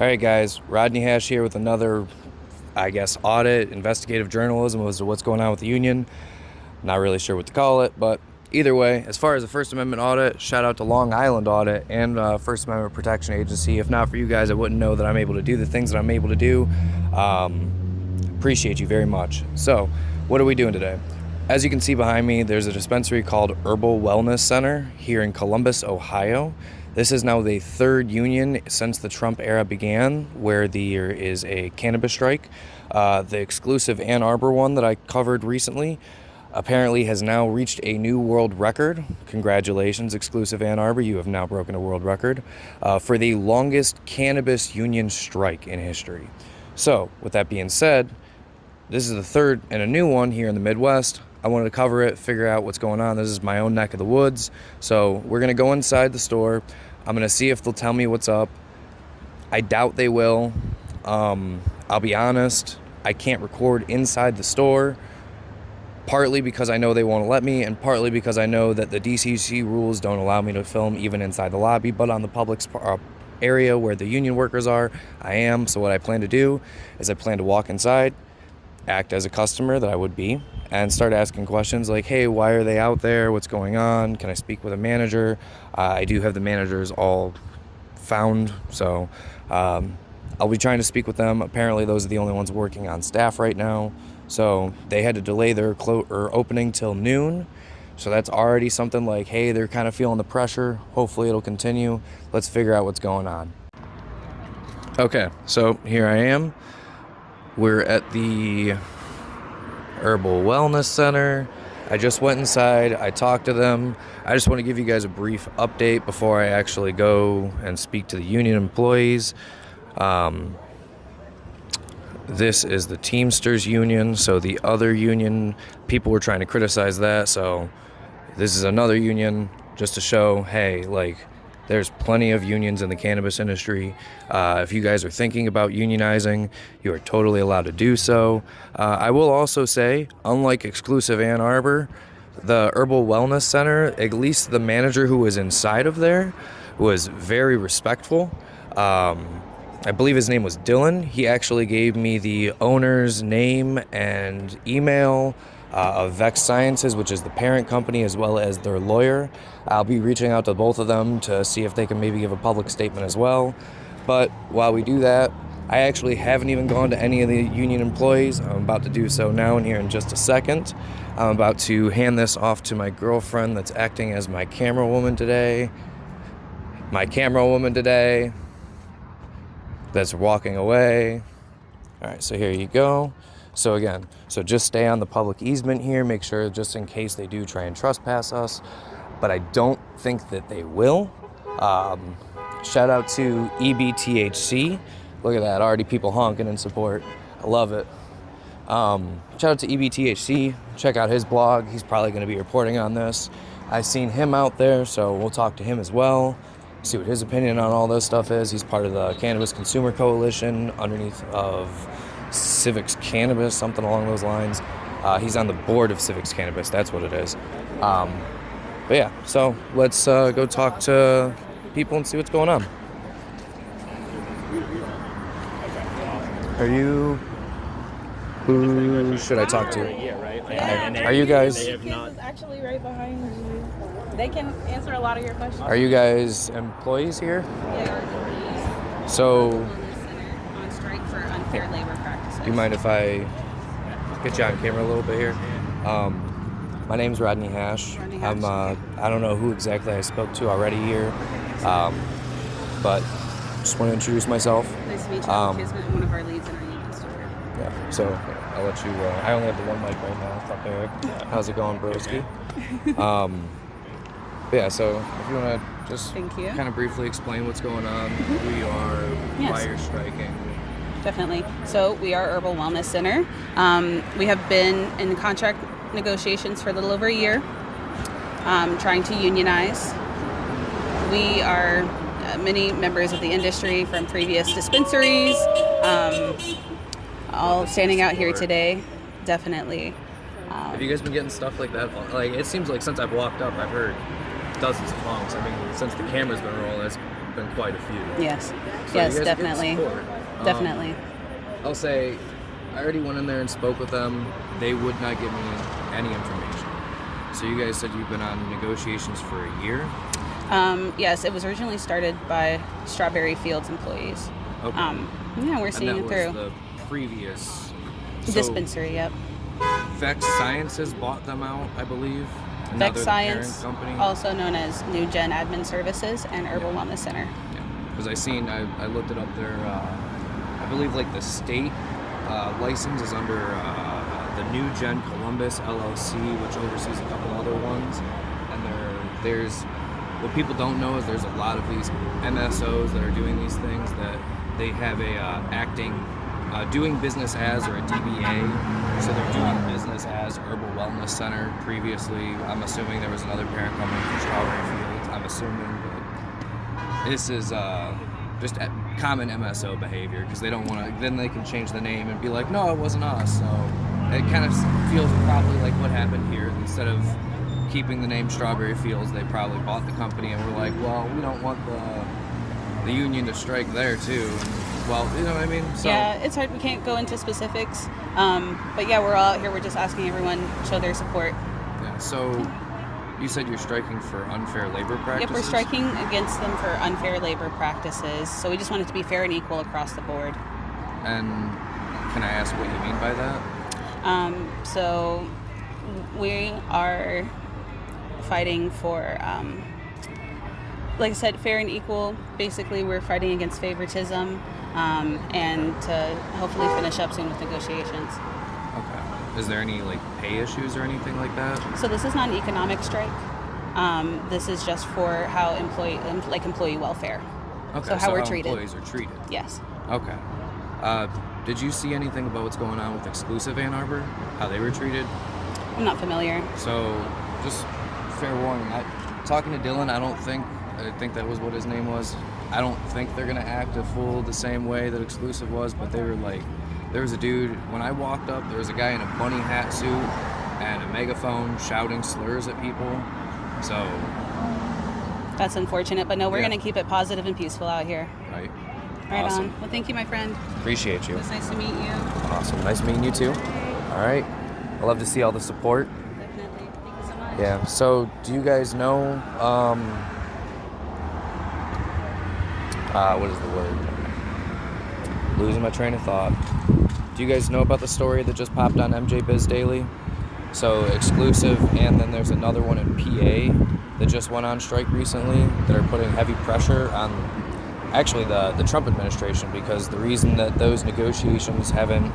All right, guys, Rodney Hash here with another, I guess, audit, investigative journalism as to what's going on with the union. Not really sure what to call it, but either way, as far as the First Amendment audit, shout out to Long Island Audit and First Amendment Protection Agency. If not for you guys, I wouldn't know that I'm able to do the things that I'm able to do. Appreciate you very much. So, what are we doing today? As you can see behind me, there's a dispensary called Herbal Wellness Center here in Columbus, Ohio. This is now the third union since the Trump era began where there is a cannabis strike. The exclusive Ann Arbor one that I covered recently apparently has now reached a new world record. Congratulations, exclusive Ann Arbor. You have now broken a world record for the longest cannabis union strike in history. So, with that being said, this is the third and a new one here in the Midwest. I wanted to cover it, figure out what's going on. This is my own neck of the woods. So we're going to go inside the store. I'm going to see if they'll tell me what's up. I doubt they will. I'll be honest, I can't record inside the store, partly because I know they won't let me, and partly because I know that the DCC rules don't allow me to film even inside the lobby, but on the public area where the union workers are, I am. So what I plan to do is I plan to walk inside, act as a customer that I would be, and start asking questions like, hey, why are they out there? What's going on? Can I speak with a manager? I do have the managers all found, so I'll be trying to speak with them. Apparently those are the only ones working on staff right now, so they had to delay their opening till noon. So that's already something like, hey, they're kind of feeling the pressure. Hopefully it'll continue. Let's figure out what's going on. Okay, so here I am. We're at the Herbal Wellness Center. I just went inside. I talked to them. I just want to give you guys a brief update before I actually go and speak to the union employees. This is the Teamsters union. So the other union, people were trying to criticize that. So this is another union just to show, hey, like, there's plenty of unions in the cannabis industry. If you guys are thinking about unionizing, you are totally allowed to do so. I will also say, unlike exclusive Ann Arbor, the Herbal Wellness Center, at least the manager who was inside of there was very respectful. I believe his name was Dylan. He actually gave me the owner's name and email of Vex Science, which is the parent company, as well as their lawyer. I'll be reaching out to both of them to see if they can maybe give a public statement as well. But while we do that, I actually haven't even gone to any of the union employees. I'm about to do so now and here in just a second. I'm about to hand this off to my girlfriend that's acting as my camera woman today. That's walking away. All right, so here you go. So again, just stay on the public easement here. Make sure just in case they do try and trespass us. But I don't think that they will. Shout out to EBTHC. Look at that, already people honking in support. I love it. Shout out to EBTHC. Check out his blog. He's probably going to be reporting on this. I've seen him out there, so we'll talk to him as well. See what his opinion on all this stuff is. He's part of the Cannabis Consumer Coalition underneath of Civics Cannabis, something along those lines. He's on the board of Civics Cannabis, that's what it is. But yeah, so let's go talk to people and see what's going on. Who should I talk to? Are you guys? This is actually right behind you. They can answer a lot of your questions. Are you guys employees here? Yeah. So, On strike for unfair labor practices. do you mind if I get you on camera a little bit here? My name's Rodney Hash. I don't know who exactly I spoke to already here, but just want to introduce myself. Nice to meet you. One of our leads in our union store. Yeah, so I'll let you, I only have the one mic right now. It's up there. How's it going, broski? Yeah, so if you want to just kind of briefly explain what's going on, who you are, why you're striking. Definitely. So we are Herbal Wellness Center. We have been in contract negotiations for a little over a year, trying to unionize. We are many members of the industry from previous dispensaries, all standing out here today, definitely. Have you guys been getting stuff like that? Like, it seems like since I've walked up, I've heard dozens of honks. I mean, since the camera's been rolling, it's been quite a few. Yes. So Yes, you guys are getting definitely. support. Definitely. I'll say, I already went in there and spoke with them. They would not give me any information. So you guys said you've been on negotiations for a year? Yes, it was originally started by Strawberry Fields employees. Okay. Yeah, we're seeing and it that through. was the previous... So Dispensary, yep. Vex Science has bought them out, I believe. And now Vex they're the Science, parent company. also known as New Gen Admin Services and Herbal Wellness Center. Yeah, because I looked it up there. I believe like the state license is under the New Gen Columbus LLC, which oversees a couple other ones. And there's what people don't know is there's a lot of these MSOs that are doing these things that they have a doing business as or a DBA. So they're doing business as Herbal Wellness Center. Previously, I'm assuming there was another parent company for Strawberry Fields. I'm assuming, but this is just common MSO behavior because they don't want to. Then they can change the name and be like, no, it wasn't us. So it kind of feels probably like what happened here. Instead of keeping the name Strawberry Fields, they probably bought the company and were like, well, we don't want the union to strike there too. And, well, you know what I mean? So, yeah, it's hard. We can't go into specifics. But yeah, we're all out here. We're just asking everyone to show their support. Yeah, so you said you're striking for unfair labor practices? Yep, we're striking against them for unfair labor practices. So we just want it to be fair and equal across the board. And can I ask what you mean by that? So we are fighting for, like I said, fair and equal. Basically, we're fighting against favoritism and to hopefully finish up soon with negotiations. Okay. Is there any like pay issues or anything like that? So this is not an economic strike. This is just for how employee welfare. Okay. So how we're treated. Employees are treated. Yes. Okay. Did you see anything about what's going on with Exclusive Ann Arbor? How they were treated? I'm not familiar. So, just fair warning. Talking to Dylan, I think that was what his name was. I don't think they're gonna act the same way that Exclusive was, but they were like, there was a dude, when I walked up, there was a guy in a bunny hat suit and a megaphone shouting slurs at people. So, that's unfortunate, but no, we're gonna keep it positive and peaceful out here. Right. Right Awesome. on. Well, thank you, my friend. Appreciate you. It was nice to meet you. Awesome. Nice meeting you too. All right. I love to see all the support. Definitely. Thank you so much. Yeah. So, do you guys know? What is the word? Losing my train of thought. Do you guys know about the story that just popped on MJ Biz Daily? So Exclusive, and then there's another one in PA that just went on strike recently that are putting heavy pressure on actually the Trump administration, because the reason that those negotiations haven't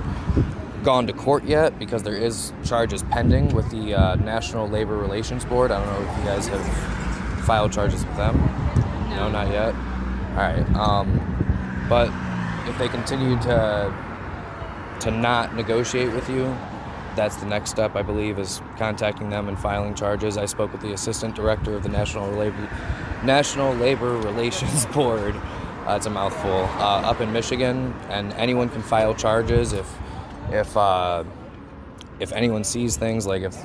gone to court yet, because there is charges pending with the National Labor Relations Board. I don't know if you guys have filed charges with them. No, not yet. All right. But if they continue to not negotiate with you, that's the next step, I believe, is contacting them and filing charges. I spoke with the assistant director of the National Labor Relations Board. It's a mouthful. Up in Michigan, and anyone can file charges if anyone sees things, like if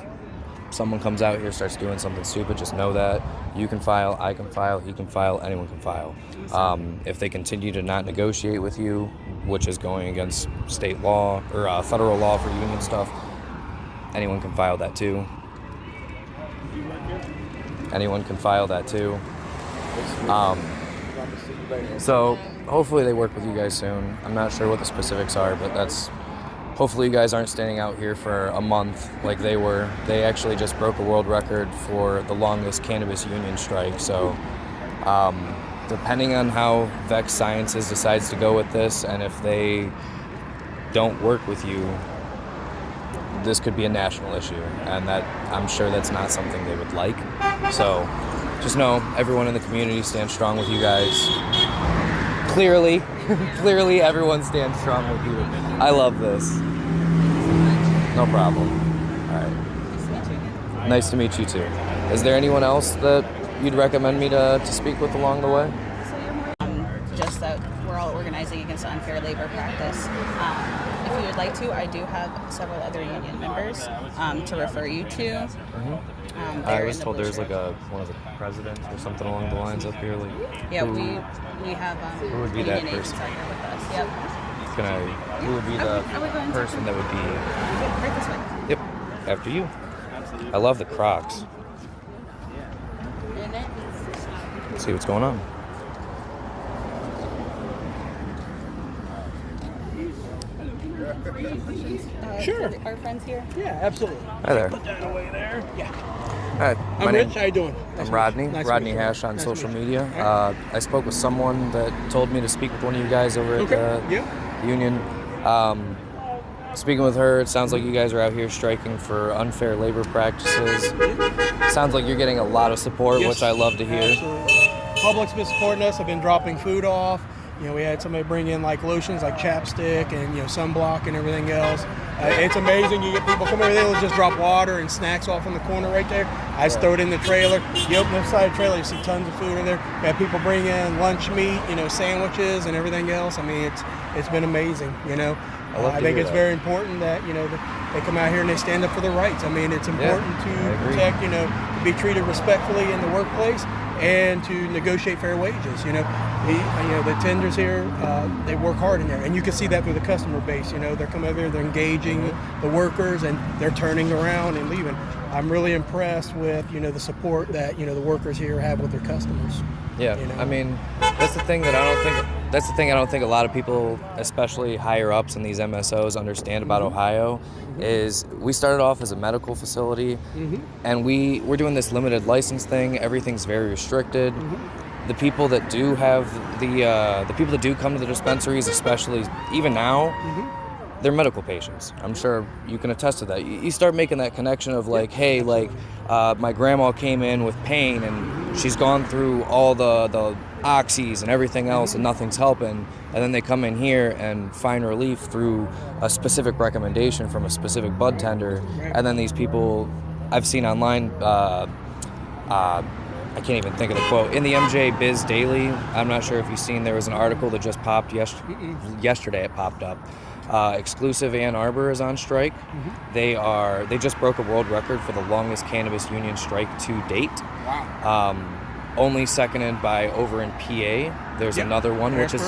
someone comes out here, starts doing something stupid, just know that you can file, I can file, he can file, anyone can file. If they continue to not negotiate with you, which is going against state law or federal law for union stuff, anyone can file that too. Anyone can file that too. So hopefully they work with you guys soon. I'm not sure what the specifics are, but hopefully you guys aren't standing out here for a month like they were. They actually just broke a world record for the longest cannabis union strike. So depending on how Vex Science decides to go with this, and if they don't work with you, this could be a national issue, and that I'm sure that's not something they would like. So just know everyone in the community stands strong with you guys. Clearly everyone stands strong with you. I love this. No problem. All right. Nice to meet you too. Is there anyone else that you'd recommend me to speak with along the way? Just that we're all organizing against unfair labor practice. If you would like to, I do have several other union members to refer you to. I was told there's like one of the presidents or something along the lines up here. Like, yeah, we have who would be that union person? agents out here with us. Yep. Who would be the person that would be? Right this way. Yep, after you. I love the Crocs. Let's see what's going on. Sure. Our friends here. Yeah, absolutely. Hi there. Put that away there. Yeah. Hi, I'm Rich. How you doing? I'm Rodney. Nice to Rodney meet you. Hash on Nice to social meet you. media. All I spoke with someone that told me to speak with one of you guys over at the union. Speaking with her, it sounds like you guys are out here striking for unfair labor practices. Sounds like you're getting a lot of support, Yes. which I love to hear. Absolutely. Public's been supporting us. I've been dropping food off. You know, we had somebody bring in like lotions, like chapstick and sunblock and everything else. It's amazing. You get people come over there, they'll just drop water and snacks off in the corner right there. I just throw it in the trailer. You open the side of the trailer, you see tons of food in there. We have people bring in lunch meat, sandwiches and everything else. I mean, it's been amazing. I think it's very important that they come out here and they stand up for their rights. I mean, it's important to protect, to be treated respectfully in the workplace and to negotiate fair wages. The tenders here, they work hard in there, and you can see that through the customer base. They're coming over here, they're engaging the workers, and they're turning around and leaving. I'm really impressed with the support that the workers here have with their customers. Yeah, I mean, that's the thing I don't think a lot of people, especially higher ups in these MSOs, understand about Ohio. Is we started off as a medical facility, and we're doing this limited license thing. Everything's very restricted. The people that do have the people that do come to the dispensaries, especially even now, they're medical patients. I'm sure you can attest to that. You start making that connection of like, hey, like my grandma came in with pain and she's gone through all the oxys and everything else and nothing's helping, and then they come in here and find relief through a specific recommendation from a specific bud tender, and then these people I've seen online, I can't even think of the quote, in the MJ Biz Daily. I'm not sure if you've seen, there was an article that just popped yesterday. It popped up. Exclusive and Arbor is on strike. They just broke a world record for the longest cannabis union strike to date. Wow. Only seconded by over in PA. There's another one, which is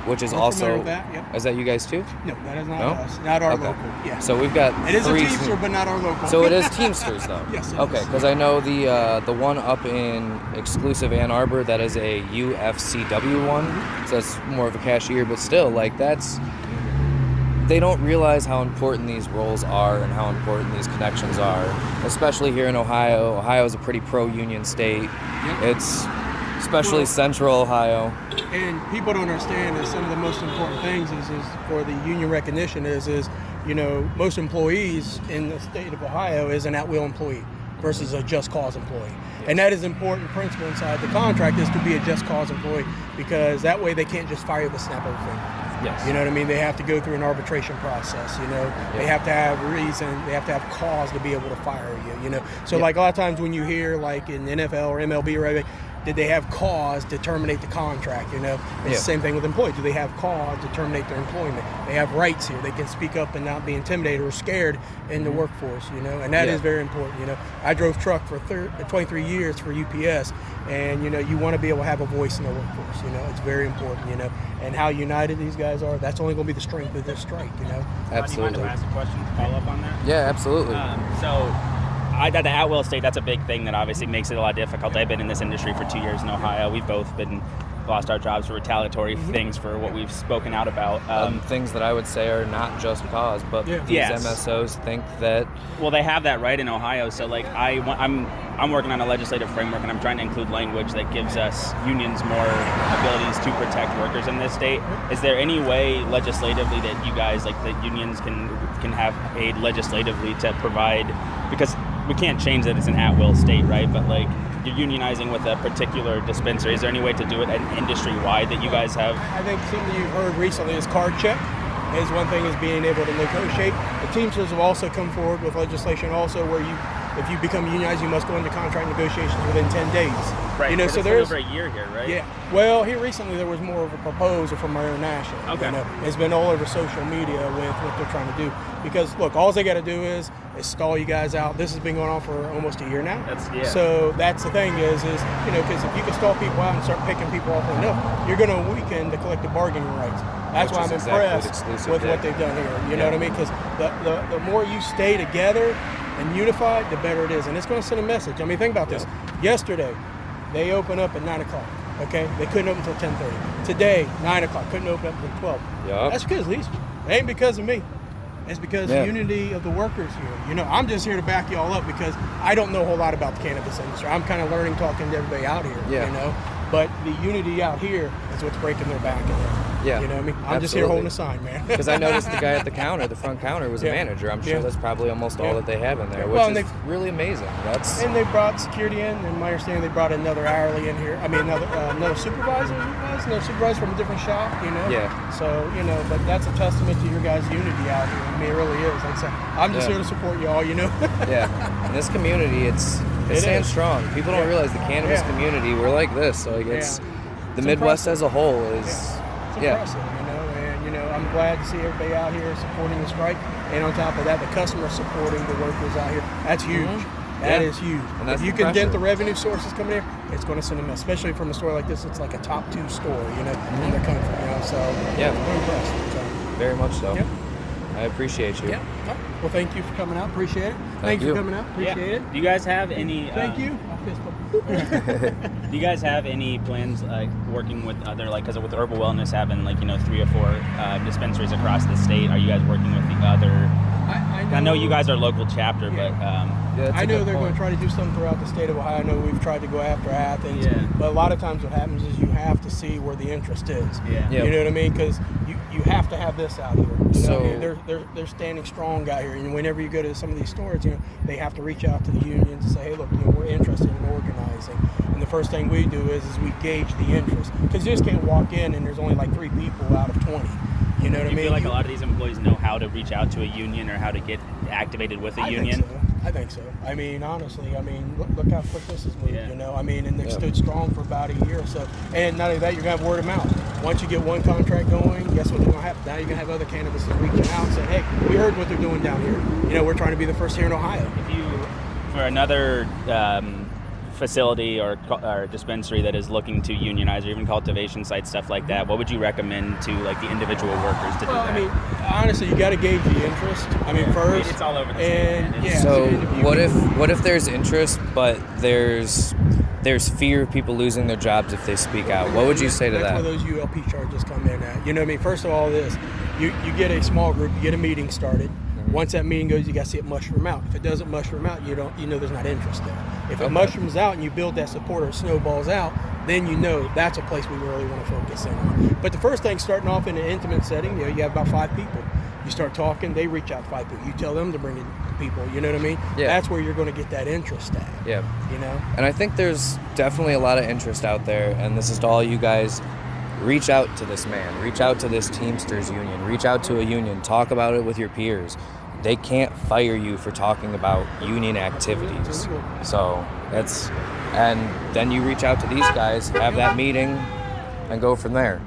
We're also. with that, yep. Is that you guys too? No, that is not us. Not our local. Yeah. So we've got. It is a three. Teamster, but not our local. So it is Teamsters though. Yes. Okay, because I know the one up in exclusive Ann Arbor, that is a UFCW one. So it's more of a cashier, but still, like that's. They don't realize how important these roles are and how important these connections are, especially here in Ohio. Ohio is a pretty pro-union state. It's especially central Ohio. And people don't understand that some of the most important things is for the union recognition is most employees in the state of Ohio is an at-will employee versus a just cause employee. And that is an important principle inside the contract, is to be a just cause employee, because that way they can't just fire the snap of a finger. Yes. You know what I mean? They have to go through an arbitration process, They have to have reason, they have to have cause to be able to fire you, So like a lot of times when you hear like in NFL or MLB or anything, did they have cause to terminate the contract, It's the same thing with employees. Do they have cause to terminate their employment? They have rights here. They can speak up and not be intimidated or scared in the workforce, And that is very important, I drove truck for 23 years for UPS, and, you want to be able to have a voice in the workforce, It's very important, And how united these guys are, that's only going to be the strength of this strike, Absolutely. Do you mind if I ask a question to follow up on that? Yeah, absolutely. The at-will state, that's a big thing that obviously makes it a lot difficult. I've been in this industry for 2 years in Ohio. We've both lost our jobs for retaliatory things for what we've spoken out about. Things that I would say are not just cause, but these MSOs think that... Well, they have that right in Ohio. So, like, I'm working on a legislative framework, and I'm trying to include language that gives us unions more abilities to protect workers in this state. Is there any way legislatively that you guys, like the unions, can have aid legislatively to provide, because we can't change that it's an at-will state, right? But like, you're unionizing with a particular dispensary. Is there any way to do it industry-wide that you guys have? I think something you've heard recently is card check. Is one thing, is being able to negotiate. The Teamsters have also come forward with legislation also where you if you become unionized, you must go into contract negotiations within 10 days. Right. You know, but so it's there's over a year here, right? Yeah. Well, here recently there was more of a proposal from our international. Okay. You know, it's been all over social media with what they're trying to do. Because look, all they got to do is stall you guys out. This has been going on for almost a year now. So that's the thing is you know, because if you can stall people out and start picking people off enough, you're going to weaken the collective bargaining rights. That's why I'm impressed with what they've done here. You know what I mean? Because the more you stay together and unified, the better it is. And it's going to send a message. I mean, think about this. Yesterday, they opened up at 9 o'clock. Okay? They couldn't open until 10:30. Today, 9 o'clock. Couldn't open up until 12. Yep. That's because of these. It ain't because of me. It's because of the unity of the workers here. You know, I'm just here to back y'all up because I don't know a whole lot about the cannabis industry. I'm kind of learning, talking to everybody out here. Yeah. You know? But the unity out here is what's breaking their back in there. Yeah. You know what I mean? I'm just here holding a sign, man. Because I noticed the guy at the counter, the front counter, was a manager. I'm sure that's probably almost all that they have in there, which is really amazing. And they brought security in, and my understanding they brought another hourly in here. I mean, another supervisor, another supervisor from a different shop, you know? Yeah. So, you know, but that's a testament to your guys' unity out here. I mean, it really is. Like I said, I'm just here to support y'all, you know? Yeah. In this community, it stands strong. People don't realize the cannabis community, we're like this. So like it's the Midwest as a whole is It's impressive, you know, and you know, I'm glad to see everybody out here supporting the strike, and on top of that, the customers supporting the workers out here. That's huge. That is huge. And if you can dent the revenue sources coming here, it's going to send them, especially from a store like this. It's like a top 2 store, you know, in the country. You know, so we're impressed. So. Very much so. Yep. I appreciate you. Yeah. Well, thank you for coming out. Appreciate it. Thanks for coming out. Appreciate it. Do you guys have any? Thank you. Do you guys have any plans like working with other, like, because with Herbal Wellness having 3 or 4 dispensaries across the state, are you guys working with the other? I know you guys are a local chapter, but I know they're going to try to do something throughout the state of Ohio. I know we've tried to go after Athens, but a lot of times what happens is you have to see where the interest is. You know what I mean? Because you have to have this out here. You know, they're standing strong out here, and whenever you go to some of these stores, you know, they have to reach out to the unions and say, hey, look, you know, we're interested in organizing. And the first thing we do is we gauge the interest, because you just can't walk in and there's only 3 people out of 20. You know what I mean? Do you feel like a lot of these employees know how to reach out to a union or how to get activated with a union? I think so. I mean, honestly, look how quick this has moved, you know? I mean, and they've stood strong for about a year or so. And not only that, you're going to have word of mouth. Once you get one contract going, guess what's going to happen? Now you're going to have other cannabis reaching out and saying, hey, we heard what they're doing down here. You know, we're trying to be the first here in Ohio. If you, for another facility or dispensary that is looking to unionize, or even cultivation sites, stuff like that, what would you recommend to the individual workers to do that? I mean, honestly, you got to gauge the interest. I mean, first, it's all over the state. So what if there's interest, but there's fear of people losing their jobs if they speak out? What would you say to that? That's where those ULP charges come in at. You know what I mean? First of all, you get a small group, you get a meeting started. Once that meeting goes, you got to see it mushroom out. If it doesn't mushroom out, you know there's not interest there. If it mushrooms out and you build that support or it snowballs out, then you know that's a place we really want to focus in on. But the first thing, starting off in an intimate setting, you know, you have about 5 people. You start talking, they reach out to 5 people. You tell them to bring in people, you know what I mean? Yeah. That's where you're going to get that interest at. Yeah. You know? And I think there's definitely a lot of interest out there, and this is to all you guys. Reach out to this man. Reach out to this Teamsters union. Reach out to a union. Talk about it with your peers. They can't fire you for talking about union activities. So and then you reach out to these guys, have that meeting, and go from there.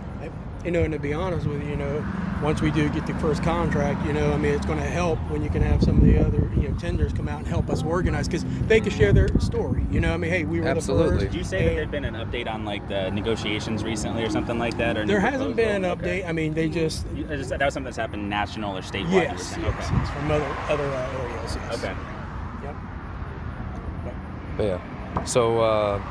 You know, and to be honest with you, you know, once we do get the first contract, you know, I mean, it's going to help when you can have some of the other, you know, tenders come out and help us organize, because they can share their story. You know, I mean, hey, we were the first. Did you say that there'd been an update on the negotiations recently or something like that? Or there hasn't been an update. I mean, they just that was something that's happened national or statewide. Yes, it's from other areas. Yes. Okay. Yep. But yeah. So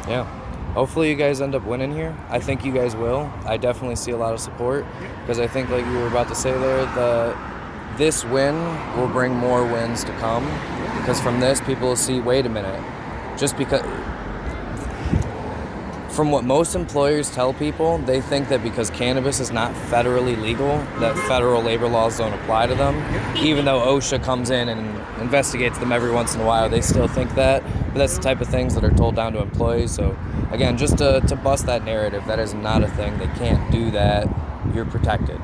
yeah. Hopefully you guys end up winning here. I think you guys will. I definitely see a lot of support, because I think, like you were about to say there, this win will bring more wins to come, because from this people will see, wait a minute, just because from what most employers tell people, they think that because cannabis is not federally legal, that federal labor laws don't apply to them. Even though OSHA comes in and investigates them every once in a while, they still think that. But that's the type of things that are told down to employees. So again, just to bust that narrative, that is not a thing. They can't do that. You're protected.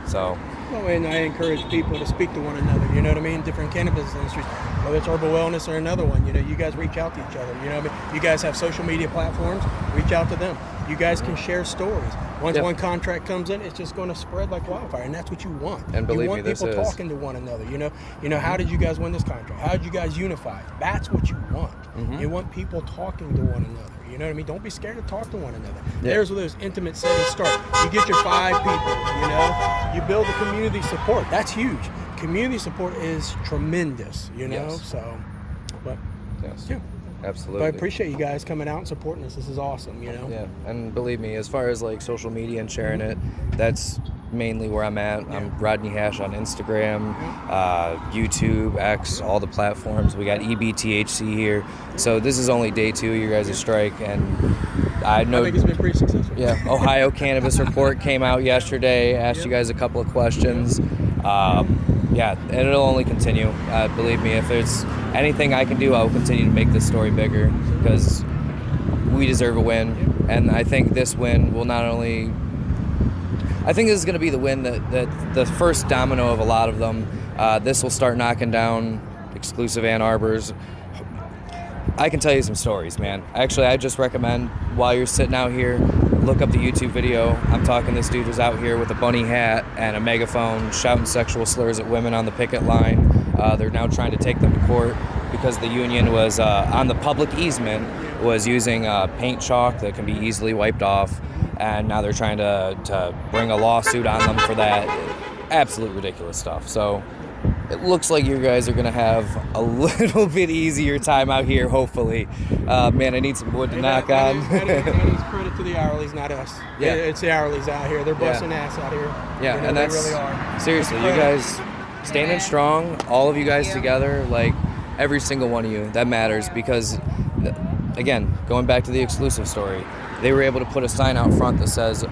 So Well, and I encourage people to speak to one another, you know what I mean? Different cannabis industries, whether it's Herbal Wellness or another one, you know, you guys reach out to each other, you know what I mean? You guys have social media platforms, reach out to them. You guys can share stories. Once one contract comes in, it's just going to spread like wildfire, and that's what you want. And believe you want me, this people is talking to one another. You know, how did you guys win this contract? How did you guys unify? That's what you want. You want people talking to one another. You know what I mean? Don't be scared to talk to one another. There's where those intimate settings start. You get your 5 people. You know, you build the community support. That's huge. Community support is tremendous. You know, so, but yeah. Absolutely. But I appreciate you guys coming out and supporting us. This is awesome, you know? Yeah, and believe me, as far as like social media and sharing it, that's mainly where I'm at. I'm Rodney Hash on Instagram, YouTube, X, all the platforms. We got EBTHC here. So this is only day 2 of your guys' strike, and I know. I think it's been pretty successful. Yeah, Ohio Cannabis Report came out yesterday, asked you guys a couple of questions. Yeah, and it'll only continue. Believe me, if there's anything I can do, I'll continue to make this story bigger, because we deserve a win. And I think this win will not only... I think this is going to be the win that the first domino of a lot of them. This will start knocking down exclusive Ann Arbors. I can tell you some stories, man. Actually, I just recommend, while you're sitting out here, look up the YouTube video. I'm talking, this dude was out here with a bunny hat and a megaphone shouting sexual slurs at women on the picket line. They're now trying to take them to court because the union was on the public easement, was using paint chalk that can be easily wiped off, and now they're trying to bring a lawsuit on them for that. Absolute ridiculous stuff. So it looks like you guys are going to have a little bit easier time out here, hopefully. Man, I need some wood to knock on. That is credit to the hourlies, not us. Yeah. It's the hourlies out here. They're busting ass out here. Yeah, you know, and that's... they really are. Seriously, you guys standing strong, all of you guys together, like every single one of you, that matters, because, again, going back to the exclusive story, they were able to put a sign out front that says,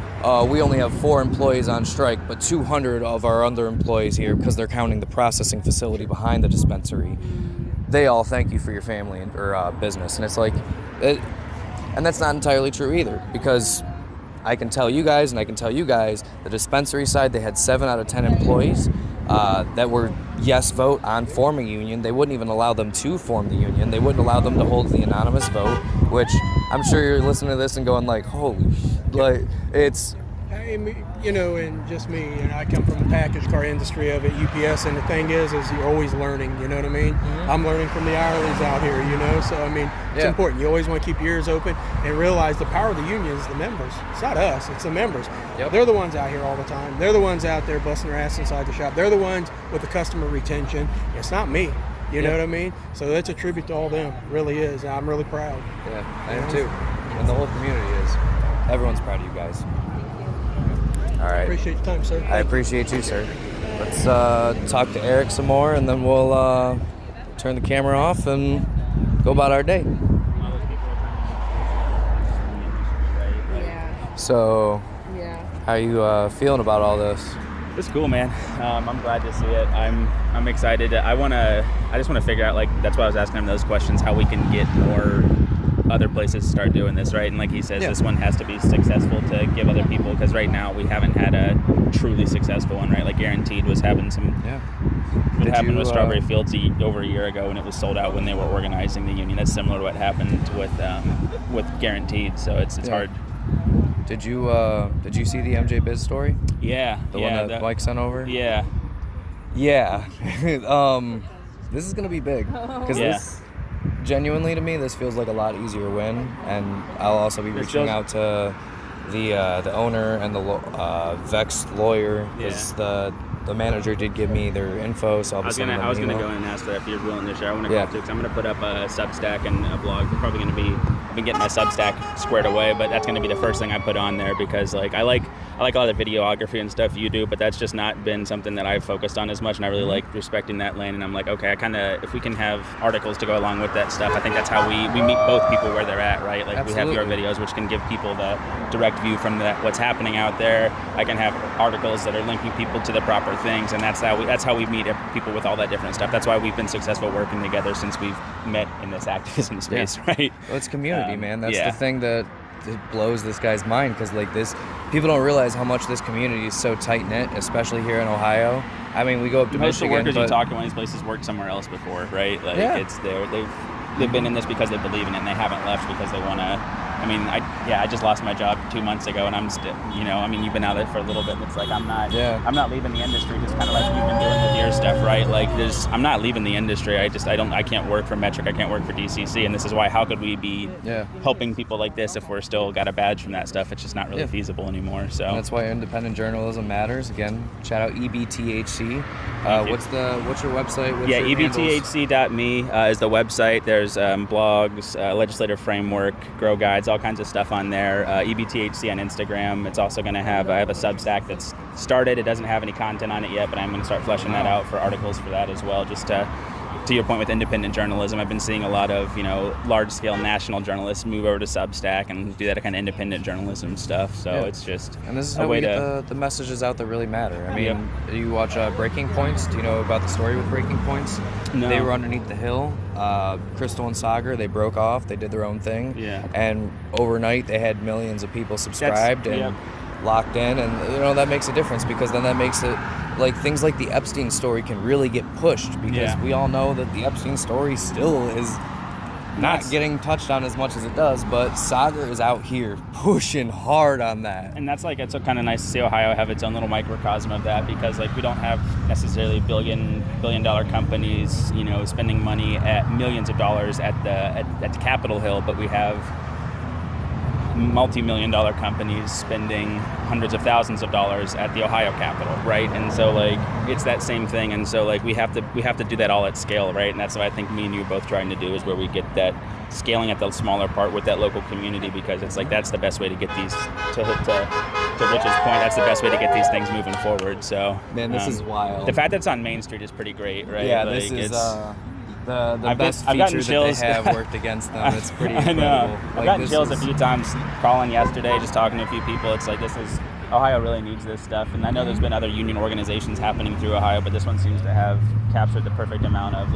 we only have 4 employees on strike, but 200 of our other employees here, because they're counting the processing facility behind the dispensary. They all thank you for your family or business. And it's like, and that's not entirely true either, because I can tell you guys, and I can tell you guys, the dispensary side, they had 7 out of 10 employees that were yes vote on forming a union. They wouldn't even allow them to form the union. They wouldn't allow them to hold the anonymous vote, which I'm sure you're listening to this and going like, holy, like, it's... You know, and just me, you know, I come from the package car industry of it, UPS, and the thing is you're always learning, you know what I mean? I'm learning from the hourlies out here, you know, so I mean, it's important. You always want to keep your ears open and realize the power of the union is the members. It's not us, it's the members. They're the ones out here all the time. They're the ones out there busting their ass inside the shop. They're the ones with the customer retention. It's not me. You know what I mean? So that's a tribute to all them. It really is. I'm really proud. Yeah, I am too. And the whole community is. Everyone's proud of you guys. All right. Appreciate your time, sir. I appreciate you, sir. Let's talk to Eric some more, and then we'll turn the camera off and go about our day. So, how are you feeling about all this? It's cool, man. I'm glad to see it. I'm excited. I just want to figure out, like, that's why I was asking him those questions, how we can get more other places to start doing this, right? And like he says, this one has to be successful to give other people, because right now we haven't had a truly successful one, right? Like Guaranteed was having some... It happened with Strawberry Fields over a year ago, and it was sold out when they were organizing the union. That's similar to what happened with Guaranteed, so it's hard. Did you see the MJ Biz story? Yeah. The one that Mike sent over? Yeah. Yeah. This is gonna be big, because this, genuinely to me, this feels like a lot easier win, and I'll also be reaching out to the owner and the Vex lawyer, because the manager did give me their info, so I was gonna go in and ask that if you're willing to share. I want to go too, because I'm gonna put up a Substack and a blog. I'm probably gonna be... I've been getting my Substack squared away, but that's going to be the first thing I put on there, because like I like all the videography and stuff you do, but that's just not been something that I've focused on as much, and I really like respecting that lane. And I'm like, okay, if we can have articles to go along with that stuff, I think that's how we meet both people where they're at, right? Like we have your videos, which can give people the direct view from what's happening out there. I can have articles that are linking people to the proper things, and that's how we meet people with all that different stuff. That's why we've been successful working together since we've met in this activism space, right? Well, it's community, man. That's the thing that it blows this guy's mind because like this, people don't realize how much this community is so tight knit, especially here in Ohio. I mean, we go up to Most of the Michigan, workers but you talk to in these places worked somewhere else before, right? Like Yeah. it's they've been in this because they believe in it, and they haven't left because they want to. I mean, I just lost my job 2 months ago, and I'm still, I mean, you've been out there for a little bit, and it's like I'm not leaving the industry, just kind of like you've been doing with your stuff, right? Like I'm not leaving the industry. I can't work for Metric, I can't work for DCC, and this is why. How could we be helping people like this if we're still got a badge from that stuff? It's just not really feasible anymore. So and that's why independent journalism matters. Again, shout out EBTHC. What's your website? What's your handles? ebthc.me is the website. There's blogs, legislative framework, grow guides, all kinds of stuff on there. EBTHC on Instagram. It's also going to I have a Substack that's started. It doesn't have any content on it yet, but I'm going to start fleshing that out for articles for that as well. Just to your point with independent journalism, I've been seeing a lot of large-scale national journalists move over to Substack and do that kind of independent journalism stuff. So it's just and this is a how way we get the messages out that really matter. I mean, do you watch Breaking Points? Do you know about the story with Breaking Points? No. They were underneath the hill. Crystal and Sagar, they broke off. They did their own thing. Yeah. And overnight, they had millions of people subscribed and locked in, and that makes a difference because then that makes it like things like the Epstein story can really get pushed because we all know that the Epstein story still is not getting touched on as much as it does, but Sagar is out here pushing hard on that. And that's it's kind of nice to see Ohio have its own little microcosm of that because we don't have necessarily billion dollar companies spending money at millions of dollars at the Capitol Hill, but we have multi-million-dollar companies spending hundreds of thousands of dollars at the Ohio Capitol, right? And so it's that same thing, and so we have to do that all at scale, right? And that's what I think me and you are both trying to do is where we get that scaling at the smaller part with that local community because it's that's the best way to get these to Rich's point. That's the best way to get these things moving forward. So man, this is wild. The fact that it's on Main Street is pretty great, right? Yeah, this is the best feature that they have worked against them. It's pretty incredible. I know. I've gotten chills a few times calling yesterday, just talking to a few people. It's Ohio really needs this stuff. And I know there's been other union organizations happening through Ohio, but this one seems to have captured the perfect amount of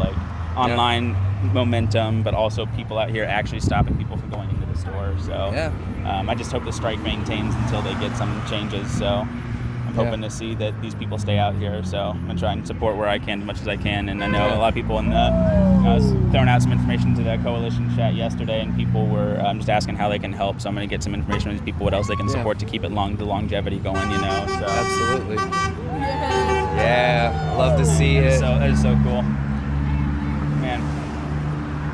online momentum, but also people out here actually stopping people from going into the store. So I just hope the strike maintains until they get some changes. So I'm hoping to see that these people stay out here, so I'm going to try and support where I can as much as I can. And I know a lot of people I was throwing out some information to the coalition chat yesterday, and people were just asking how they can help, so I'm going to get some information from these people, what else they can support to keep it the longevity going, So absolutely. Yeah, love to see it. So that is so cool. Man.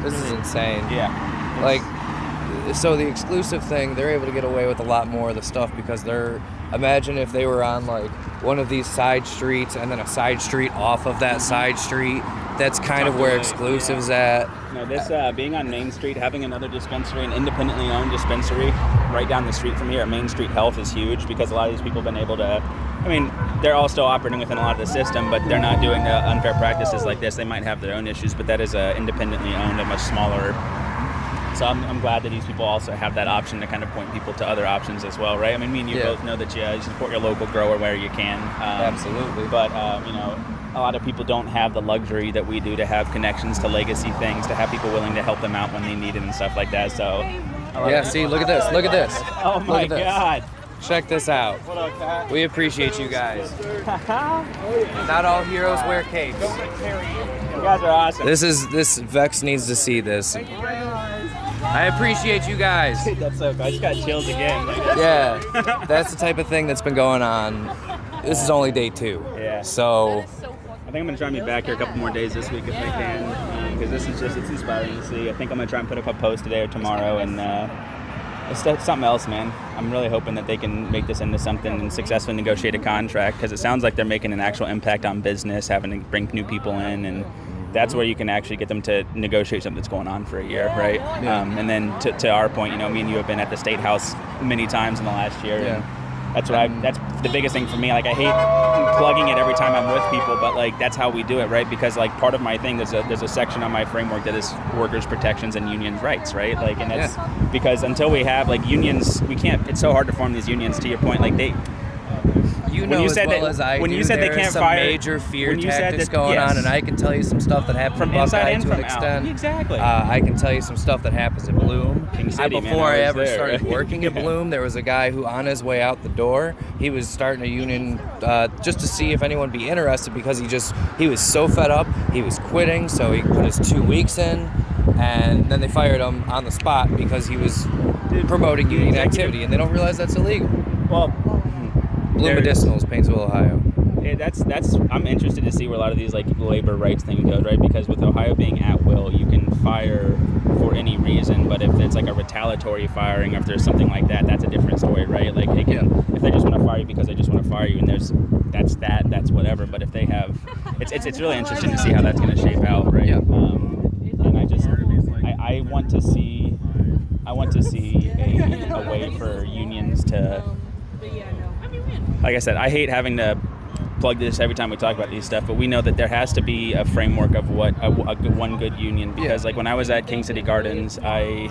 This is insane. Yeah. So the exclusive thing, they're able to get away with a lot more of the stuff because imagine if they were on one of these side streets and then a side street off of that side street. That's kind of where exclusive's at. No, this being on Main Street, having another dispensary, an independently owned dispensary right down the street from here at Main Street Health is huge because a lot of these people have been able to, they're all still operating within a lot of the system, but they're not doing unfair practices like this. They might have their own issues, but that is independently owned, a much smaller. So I'm glad that these people also have that option to kind of point people to other options as well, right? Me and you both know that you support your local grower where you can. Absolutely. But, a lot of people don't have the luxury that we do to have connections to legacy things, to have people willing to help them out when they need it and stuff like that. So, see, look at this. Look at this. Oh, my God. Check this out. What up, Pat? We appreciate you guys. Not all heroes wear capes. You guys are awesome. This Vex needs to see this. I appreciate you guys. That's so good. I just got chills again. Yeah, that's the type of thing that's been going on. This is only day 2. Yeah. So I think I'm going to try and be back here a couple more days this week if I can, because this is it's inspiring to see. I think I'm going to try and put up a post today or tomorrow, and it's something else, man. I'm really hoping that they can make this into something and successfully negotiate a contract, because it sounds like they're making an actual impact on business, having to bring new people in, and that's where you can actually get them to negotiate something that's going on for a year, right? Yeah. And then to our point, me and you have been at the State House many times in the last year. Yeah. And that's the biggest thing for me. I hate plugging it every time I'm with people, but that's how we do it, right? Because part of my thing, there's a section on my framework that is workers' protections and unions' rights, right? And that's because until we have unions, we can't. It's so hard to form these unions. To your point, You When know you as said well that- as I when do, you said they there is can't some fire- major fear when you said tactics that- going yes. on, and I can tell you some stuff that happened From in inside Buckeye and to an from out. extent. Exactly. I can tell you some stuff that happens at Bloom. King City, man, Before I I was ever there. started working at Yeah. Bloom, there was a guy who, on his way out the door, he was starting a union just to see if anyone would be interested, because he was so fed up, he was quitting, so he put his 2 weeks in, and then they fired him on the spot because he was promoting union activity, and they don't realize that's illegal. Well, Bloom there's- Medicinals, Painesville, Ohio. that's I'm interested to see where a lot of these like labor rights things goes, right? Because with Ohio being at will, you can fire for any reason, but if it's like a retaliatory firing, or if there's something like that, that's a different story, right? Like if they just want to fire you because they just want to fire you, and that's whatever. But if they have, it's really interesting to see how that's going to shape out, right? Yeah. And I want to see a way for unions to. Like I said, I hate having to plug this every time we talk about these stuff, but we know that there has to be a framework of what one good union, because like when I was at King City Gardens, I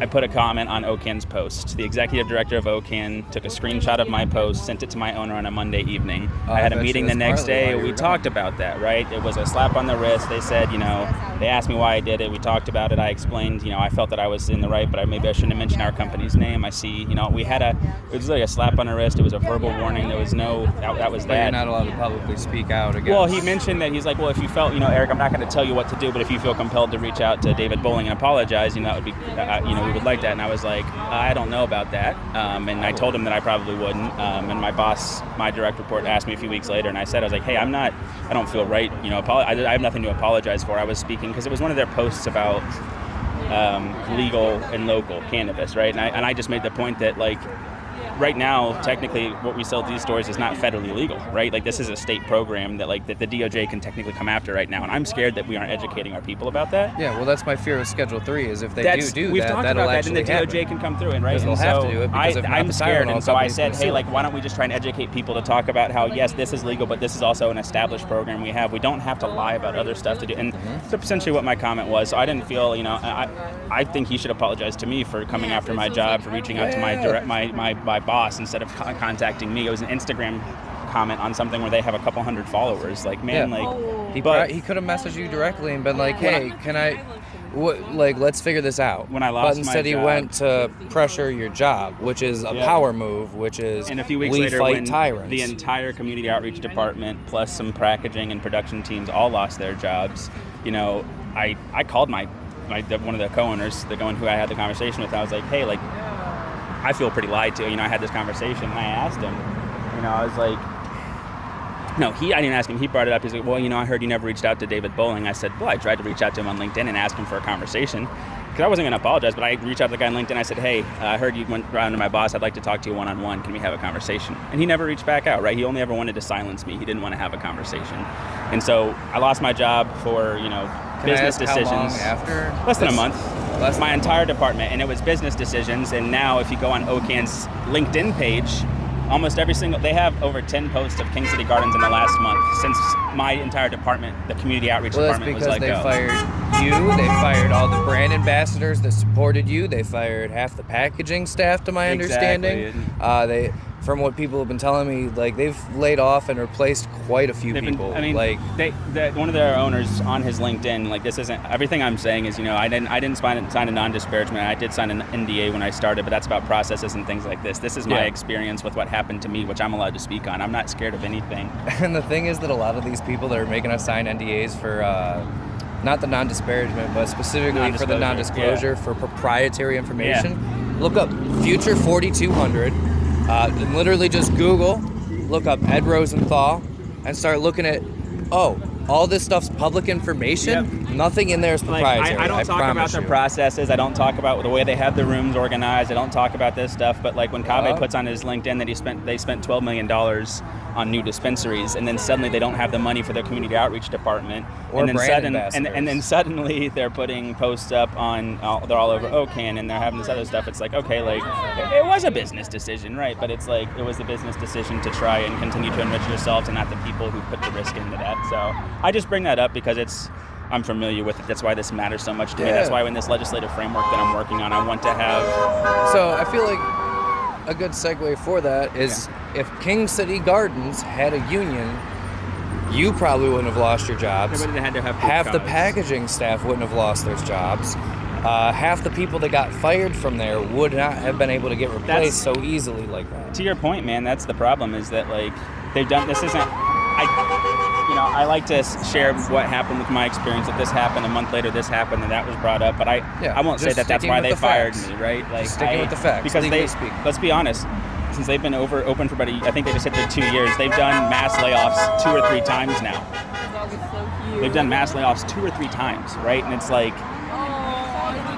put a comment on OCAN's post. The executive director of OCAN took a screenshot of my post, sent it to my owner on a Monday evening. I had a meeting the next day. We talked about that, right? It was a slap on the wrist. They said, they asked me why I did it. We talked about it. I explained, I felt that I was in the right, but maybe I shouldn't have mentioned our company's name. I see, it was really a slap on the wrist. It was a verbal warning. There was no, that was But that. you're not allowed to publicly speak out against. Well, he mentioned that he's like, well, if you felt, Eric, I'm not going to tell you what to do, but if you feel compelled to reach out to David Bowling and apologize, that would be, we would like that. And I was like, I don't know about that. And I told him that I probably wouldn't. And my boss, my direct report, asked me a few weeks later, and I said, hey, I don't feel right. I have nothing to apologize for. I was speaking because it was one of their posts about legal and local cannabis, right? And I just made the point that, like, right now, technically, what we sell at these stores is not federally legal, right? Like, this is a state program that the DOJ can technically come after right now, and I'm scared that we aren't educating our people about that. Yeah, well, that's my fear with Schedule 3, is if they do we've that, talked that'll about that, actually and the DOJ can come through, and right? Because they'll And have so to do it, because if not, I'm the scared, Tylenol and so I company's said, gonna hey, sue like, them. why don't we just try and educate people to talk about how, yes, this is legal, but this is also an established program we have. We don't have to lie about other stuff to do, and that's essentially what my comment was. So I didn't feel, I think he should apologize to me for coming after my job, for reaching out to my boss instead of contacting me. It was an Instagram comment on something where they have a couple hundred followers. Like, man, He could have messaged you directly and been like, hey, let's figure this out. When I lost but instead my he job- went to pressure your job, which is a power move, which is And a few weeks we later, fight when tyrants. the entire community outreach department plus some packaging and production teams all lost their jobs, I called one of the co-owners, the one who I had the conversation with. I was like, hey, like, I feel pretty lied to. I had this conversation, and I asked him, I was like, no, I didn't ask him. He brought it up. He's like, well, I heard you never reached out to David Bowling. I said, well, I tried to reach out to him on LinkedIn and ask him for a conversation, because I wasn't going to apologize, but I reached out to the guy on LinkedIn. I said, hey, I heard you went around to my boss. I'd like to talk to you one-on-one. Can we have a conversation? And he never reached back out, right? He only ever wanted to silence me. He didn't want to have a conversation. And so I lost my job for, business decisions. How long after? Less than a month. My entire department, and it was business decisions. And now if you go on OCAN's LinkedIn page, they have over 10 posts of King City Gardens in the last month since my entire department, the community outreach department, was let go. Well, that's because they fired you, they fired all the brand ambassadors that supported you, they fired half the packaging staff, to my understanding. From what people have been telling me, like, they've laid off and replaced quite a few people. One of their owners on his LinkedIn, like, this isn't everything I'm saying is, I didn't sign a non-disparagement. I did sign an NDA when I started, but that's about processes and things like this. This is my experience with what happened to me, which I'm allowed to speak on. I'm not scared of anything. And the thing is that a lot of these people that are making us sign NDAs for not the non-disparagement, but specifically for the non-disclosure for proprietary information, look up Future 4200. And literally just Google, look up Ed Rosenthal, and start looking at, all this stuff's public information. Yep. Nothing in there is proprietary. I don't talk about their processes. I don't talk about the way they have the rooms organized. I don't talk about this stuff. But like when Kaveh puts on his LinkedIn that they spent $12 million on new dispensaries, and then suddenly they don't have the money for their community outreach department, or and then suddenly they're putting posts up they're all over OCAN, and they're having this other stuff. It's like, okay, like, it was a business decision, right? But it's like, it was a business decision to try and continue to enrich yourselves and not the people who put the risk into that. So I just bring that up because I'm familiar with it. That's why this matters so much to me. That's why in this legislative framework that I'm working on, I want to have. So I feel like a good segue for that is if King City Gardens had a union, you probably wouldn't have lost your jobs. Everybody had to have Half the cause. packaging staff wouldn't have lost their jobs. Half the people that got fired from there would not have been able to get replaced so easily like that. To your point, man, that's the problem, is that like they've done this isn't I like to share what happened with my experience, that this happened a month later, this happened, and that was brought up, but I won't say just that that's sticking why with they the fired facts. me, right? Like Just sticking with the facts, because legally speaking. let's be honest, since they've been open for I think they just hit their 2 years, they've done mass layoffs 2 or 3 times now. They've done mass layoffs 2 or 3 times, right? And it's like,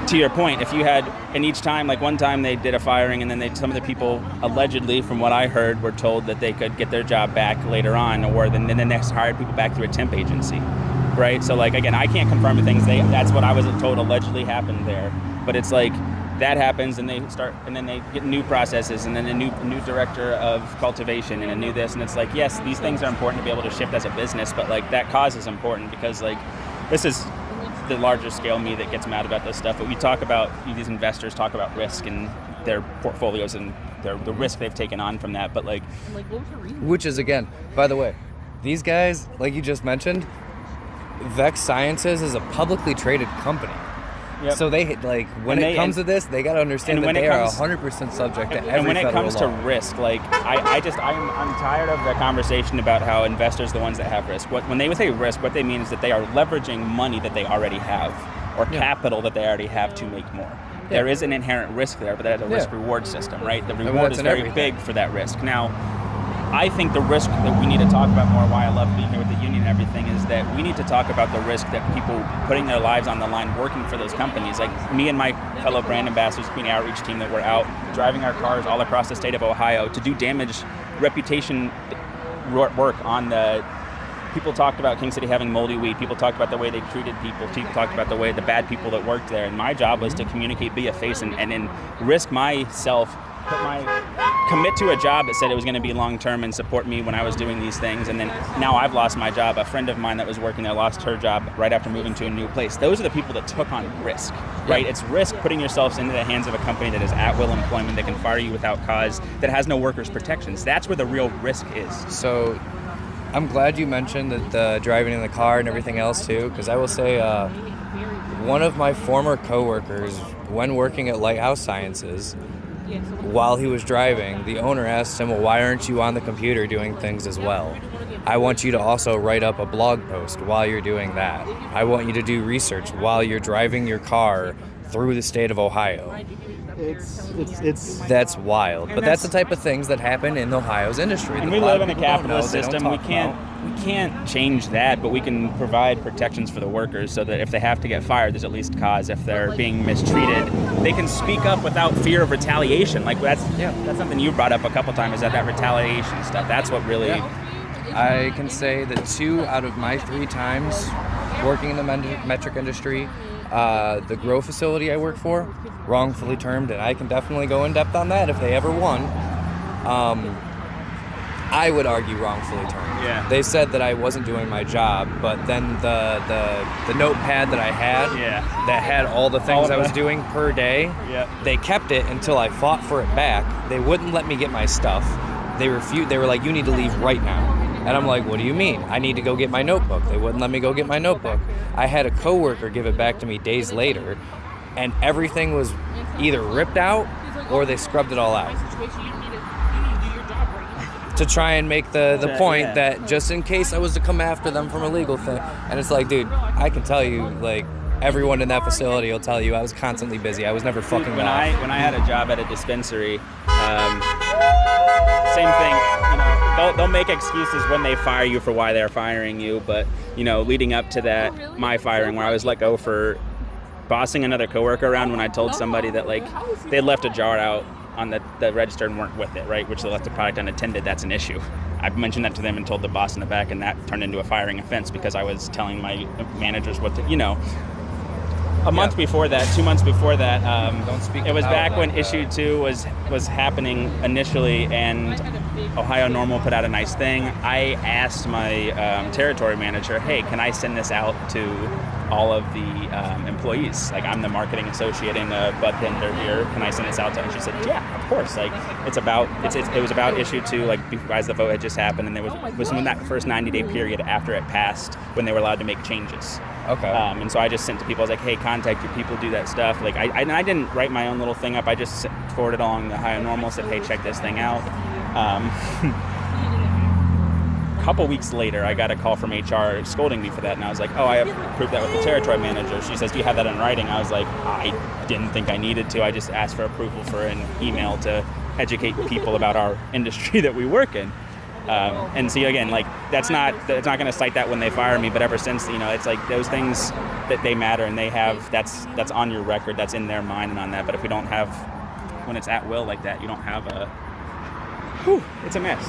to your point, if you had, and each time, like one time they did a firing, and then some of the people allegedly, from what I heard, were told that they could get their job back later on, or then the next hired people back through a temp agency, right? So like, again, I can't confirm the things, that's what I was told allegedly happened there, but it's like, that happens, and then they get new processes, and then a new director of cultivation, and a new this, and it's like, yes, these things are important to be able to shift as a business, but like that cause is important, because like, this is the larger scale me that gets mad about this stuff. But we talk about, these investors talk about risk and their portfolios and the risk they've taken on from that. But like, Which is, again, by the way, these guys, like you just mentioned, Vex Science is a publicly traded company. Yep. So they, like, when it comes to this, they got to understand that they are 100% subject to every and when it federal comes law. to risk, like I'm tired of the conversation about how investors are the ones that have risk. When they say risk, what they mean is that they are leveraging money that they already have, or capital that they already have to make more. There is an inherent risk there, but that's a risk-reward system, right? The reward is very big for that risk. Now, I think the risk that we need to talk about more, why I love being here with the union and everything, is that we need to talk about the risk that people putting their lives on the line working for those companies. Like me and my fellow brand ambassadors, community outreach team, that were out driving our cars all across the state of Ohio to do reputation work on the... People talked about King City having moldy weed. People talked about the way they treated people. People talked about the bad people that worked there. And my job was to communicate, be a face, and then risk myself, commit to a job that said it was going to be long-term and support me when I was doing these things. And then now I've lost my job. A friend of mine that was working there lost her job right after moving to a new place. Those are the people that took on risk, right? It's risk putting yourselves into the hands of a company that is at-will employment, that can fire you without cause, that has no workers' protections. That's where the real risk is. So I'm glad you mentioned that the driving in the car and everything else too, because I will say one of my former coworkers, when working at Lighthouse Sciences, while he was driving, the owner asked him, well, why aren't you on the computer doing things as well? I want you to also write up a blog post while you're doing that. I want you to do research while you're driving your car through the state of Ohio. That's wild. But that's the type of things that happen in Ohio's industry. And we live in a capitalist system. We can't change that, but we can provide protections for the workers so that if they have to get fired, there's at least cause. If they're being mistreated, they can speak up without fear of retaliation. Like that's something you brought up a couple times, is that retaliation stuff. That's what really... I can say that 2 out of my 3 times working in the metric industry, the grow facility I work for, wrongfully termed, and I can definitely go in depth on that if they ever won. I would argue wrongfully termed. Yeah. They said that I wasn't doing my job, but then the notepad that I had that had all the things I was doing per day, they kept it until I fought for it back. They wouldn't let me get my stuff. They refused. They were like, you need to leave right now. And I'm like, what do you mean? I need to go get my notebook. They wouldn't let me go get my notebook. I had a coworker give it back to me days later, and everything was either ripped out or they scrubbed it all out. To try and make the point that just in case I was to come after them from a legal thing. And it's like, dude, I can tell you, like, everyone in that facility will tell you I was constantly busy. I was never fucking when off. When I had a job at a dispensary, same thing. You know, they'll make excuses when they fire you for why they're firing you, but you know, leading up to that, my firing where I was let go for bossing another coworker around when I told somebody that like they left a jar out on the register and weren't with it, right? Which they left the product unattended. That's an issue. I mentioned that to them and told the boss in the back, and that turned into a firing offense because I was telling my managers what to, you know. A month before that, 2 months before that, it was back when issue 2 was happening initially, and Ohio Normal put out a nice thing. I asked my territory manager, hey, can I send this out to all of the employees. Like, I'm the marketing associate in bud tender here. Can I send this out to her? And she said, yeah, of course. Like, it was about issue 2, like, as the vote had just happened, and there was in that first 90-day period after it passed when they were allowed to make changes. Okay. And so I just sent to people, I was like, hey, contact your people, do that stuff. Like, I didn't write my own little thing up. I just forwarded along the Ohio Normal, said, hey, check this thing out. A couple weeks later, I got a call from HR scolding me for that, and I was like, oh, I approved that with the territory manager. She says, do you have that in writing? I was like, I didn't think I needed to. I just asked for approval for an email to educate people about our industry that we work in. And see, again, like, it's not going to cite that when they fire me, but ever since, it's like those things that they matter, and they have, that's on your record, that's in their mind and on that. But if we don't have, when it's at will like that, you don't have it's a mess.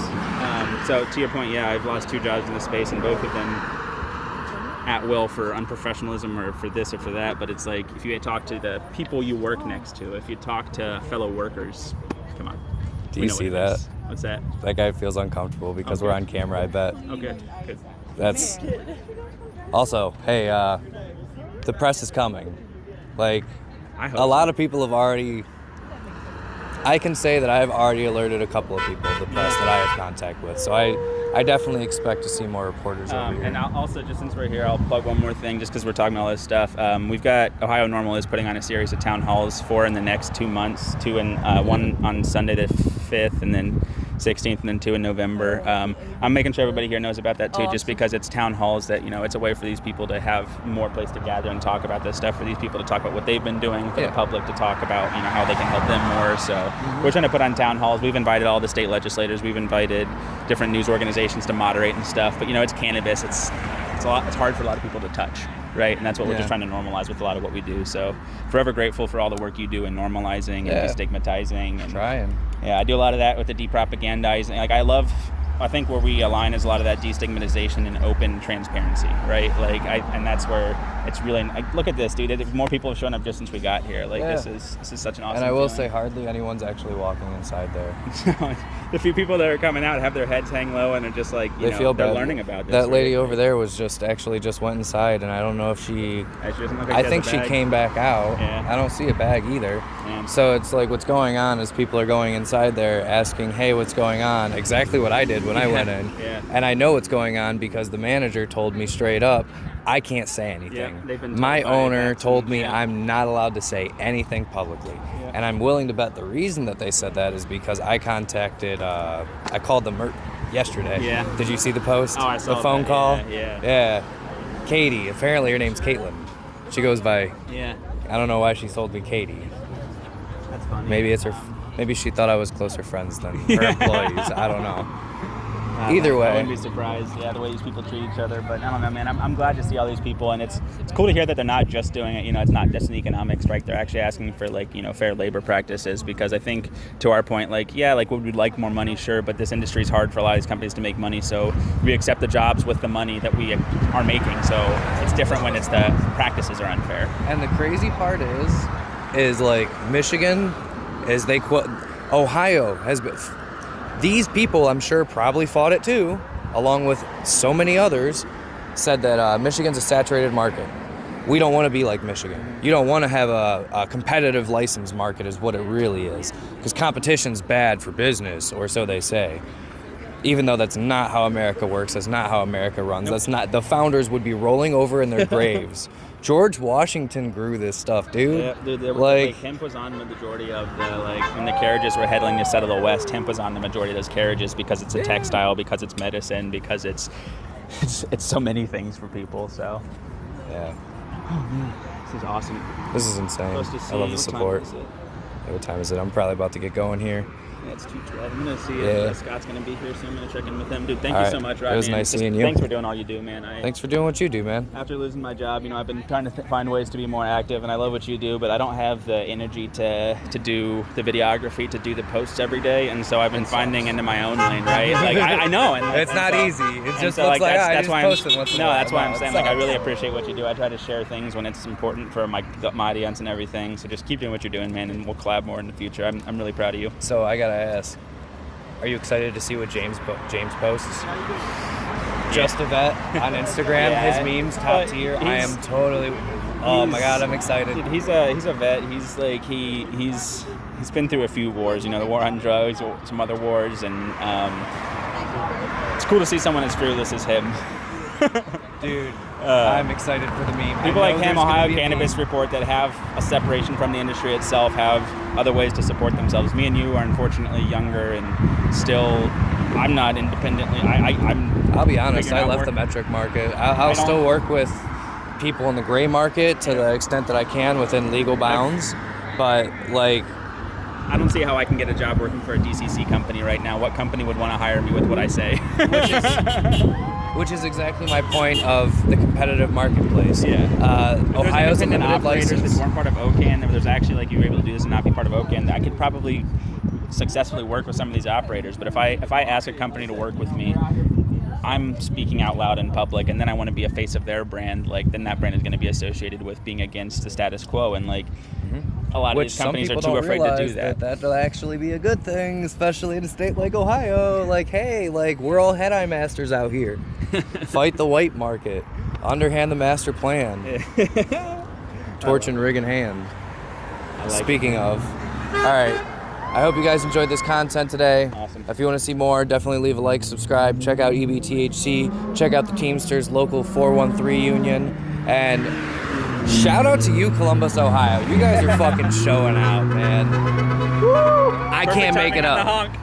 So to your point, yeah, I've lost 2 jobs in this space, and both of them at will for unprofessionalism or for this or for that. But it's like, if you talk to the people you work next to, if you talk to fellow workers, come on. Do you see that? What's that? That guy feels uncomfortable because we're on camera, I bet. Okay, good. That's also, hey, the press is coming. Like, I hope a lot of people have already, I can say that I've already alerted a couple of people of the press that I have contact with. So I definitely expect to see more reporters over here. And also, just since we're here, I'll plug one more thing, just because we're talking about all this stuff. We've got Ohio Normal is putting on a series of town halls, 4 in the next 2 months, 2 in one on Sunday the 5th, and then 16th, and then 2 in November. I'm making sure everybody here knows about that too, just because it's town halls that, it's a way for these people to have more place to gather and talk about this stuff, for these people to talk about what they've been doing, for the public to talk about, how they can help them more. So we're trying to put on town halls. We've invited all the state legislators. We've invited different news organizations to moderate and stuff. But, it's cannabis. It's hard for a lot of people to touch, right? And that's what we're just trying to normalize with a lot of what we do. So forever grateful for all the work you do in normalizing and destigmatizing. And trying. Yeah, I do a lot of that with the depropagandizing. Like, I think where we align is a lot of that destigmatization and open transparency, right? Like, and that's where it's really, like, look at this, dude. More people have shown up just since we got here. Like, this is such an awesome And I will feeling. say, hardly anyone's actually walking inside there. The few people that are coming out have their heads hang low and are just like, They feel they're bad. learning about this. That lady right? over there was just went inside, and I don't know if she. She doesn't look like I has think a she bag. came back out. Yeah. I don't see a bag either. Yeah. So it's like, what's going on is people are going inside there asking, hey, what's going on? Exactly what I did when I went in. Yeah. And I know what's going on because the manager told me straight up, I can't say anything. Yeah, they've been told My by owner that told team, me yeah. I'm not allowed to say anything publicly. Yeah. And I'm willing to bet the reason that they said that is because I contacted, I called them yesterday. Yeah. Did you see the post? Oh, I saw the phone that. call? Yeah. Katie. Apparently her name's Caitlin. She goes by, Yeah. I don't know why she told me Katie. That's funny. Maybe it's her. Maybe she thought I was closer friends than her employees. I don't know. Either I way, wouldn't be surprised. Yeah, the way these people treat each other. But I don't know, man. I'm glad to see all these people, and it's cool to hear that they're not just doing it. It's not just an economic strike. They're actually asking for fair labor practices, because I think, to our point, would we like more money? Sure, but this industry is hard for a lot of these companies to make money. So we accept the jobs with the money that we are making. So it's different when it's the practices are unfair. and the crazy part is like Michigan, is they quote Ohio has been. These people, I'm sure, probably fought it too, along with so many others, said that Michigan's a saturated market. We don't want to be like Michigan. You don't want to have a competitive license market is what it really is, because competition's bad for business, or so they say. Even though that's not how America works, that's not how America runs. That's not. The founders would be rolling over in their graves. George Washington grew this stuff, dude. Yeah, dude, like hemp was on the majority of the, when the carriages were heading to settle the West, hemp was on the majority of those carriages, because it's a textile, because it's medicine, because it's so many things for people. So yeah, this is awesome. this is insane. Close to I love the what time support. is it? Yeah, what time is it? I'm probably about to get going here. Yeah, it's 2:12. I'm gonna see Yeah. if Scott's gonna be here soon. I'm gonna check in with him, dude. Thank All you right. so much, It Rodney. was nice seeing you. Thanks for doing all you do, man. Thanks for doing what you do, man. After losing my job, I've been trying to find ways to be more active, and I love what you do, but I don't have the energy to do the videography, to do the posts every day, and so I've been finding into my own lane, right? Like, I know. And It's not easy. It and just so, looks like, I that's just why posted once in a No, while. that's why I'm No, saying, it like, I sucks. really appreciate what you do. I try to share things when it's important for my audience and everything, so just keep doing what you're doing, man, and we'll collab more in the future. I'm really proud of you. So I gotta ask, Are you excited to see what James posts? Just a vet on Instagram. Yeah. His memes top tier. I am totally. Oh my god, I'm excited. Dude, he's a vet. He's like he's been through a few wars. You know, the war on drugs, some other wars, and it's cool to see someone as fearless as him. Dude, I'm excited for the meme. People like him, Ohio Cannabis Report, that have a separation from the industry itself, have other ways to support themselves. Me and you are unfortunately younger and still. I'm not independently. I'll be honest. I left work. the metric market. I'll still work with people in the gray market to the extent that I can within legal bounds, but like. I don't see how I can get a job working for a DCC company right now. What company would want to hire me with what I say? Which is exactly my point of the competitive marketplace. Yeah. Ohio's a limited operators license. that weren't part of OCAN. If there's actually like you were able to do this and not be part of OCAN, I could probably successfully work with some of these operators. But if I ask a company to work with me, I'm speaking out loud in public, and then I want to be a face of their brand. Like then that brand is going to be associated with being against the status quo, and like a lot of these companies are too afraid to do that. That'll actually be a good thing, especially in a state like Ohio. Like, hey, like we're all head-eye masters out here. Fight the white market. Underhand the master plan. Torch and rig in hand. Speaking of. All right. I hope you guys enjoyed this content today. Awesome. If you want to see more, definitely leave a like, subscribe. Check out EBTHC. Check out the Teamsters Local 413 Union. And shout out to you, Columbus, Ohio. You guys are fucking showing out, man. I can't make it up.